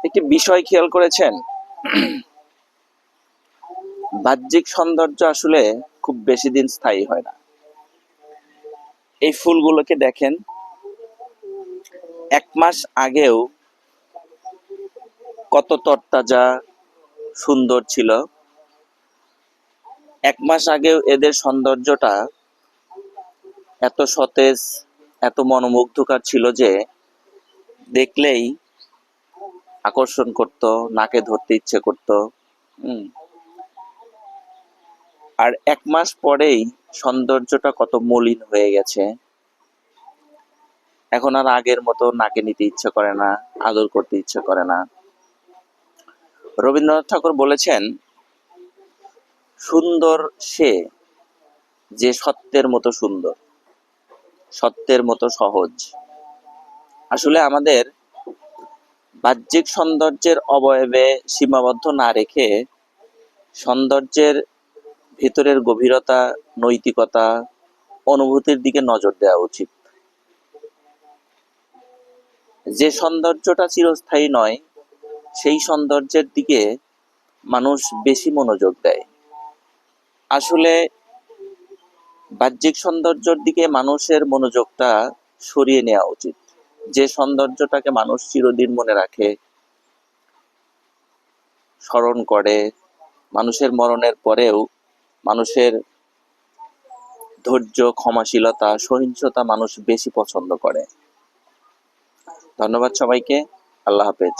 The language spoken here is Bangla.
একটি বিষয় খেয়াল করেছেন, বাহ্যিক সৌন্দর্য আসলে খুব বেশি দিন স্থায়ী হয় না। এই ফুলগুলোকে দেখেন, 1 মাস আগেও কত তরতাজা সুন্দর ছিল। 1 মাস আগেও এদের সৌন্দর্যটা এত সতেজ, এত মনোমুগ্ধকর ছিল যে দেখলেই আকর্ষণ করত, নাকে ধরতে ইচ্ছে করত। আর 1 মাস পরেই সৌন্দর্যটা কত মলিন হয়ে গেছে। এখন আর আগের মতো নাকে নিতে ইচ্ছে করে না, আদর করতে ইচ্ছে করে না। রবীন্দ্রনাথ ঠাকুর বলেছেন, সুন্দর সে যে সত্যের মতো সুন্দর, সত্যের মতো সহজ। আসলে আমাদের বাহ্যিক সৌন্দর্যের অবয়বে সীমাবদ্ধ না রেখে সৌন্দর্যের ভিতরের গভীরতা, নৈতিকতা, অনুভূতির দিকে নজর দেওয়া উচিত। যে সৌন্দর্যটা চিরস্থায়ী নয়, সেই সৌন্দর্যের দিকে মানুষ বেশি মনোযোগ দেয়। আসলে বাহ্যিক সৌন্দর্যের দিকে মানুষের মনোযোগটা সরিয়ে নেওয়া উচিত। যে সৌন্দর্যটাকে মানুষ চিরদিন মনে রাখে, স্মরণ করে, মানুষের মরণের পরেও মানুষের ধৈর্য, ক্ষমাশীলতা, সহিষ্ণুতা মানুষ বেশি পছন্দ করে। ধন্যবাদ সবাইকে। আল্লাহ হাফেজ।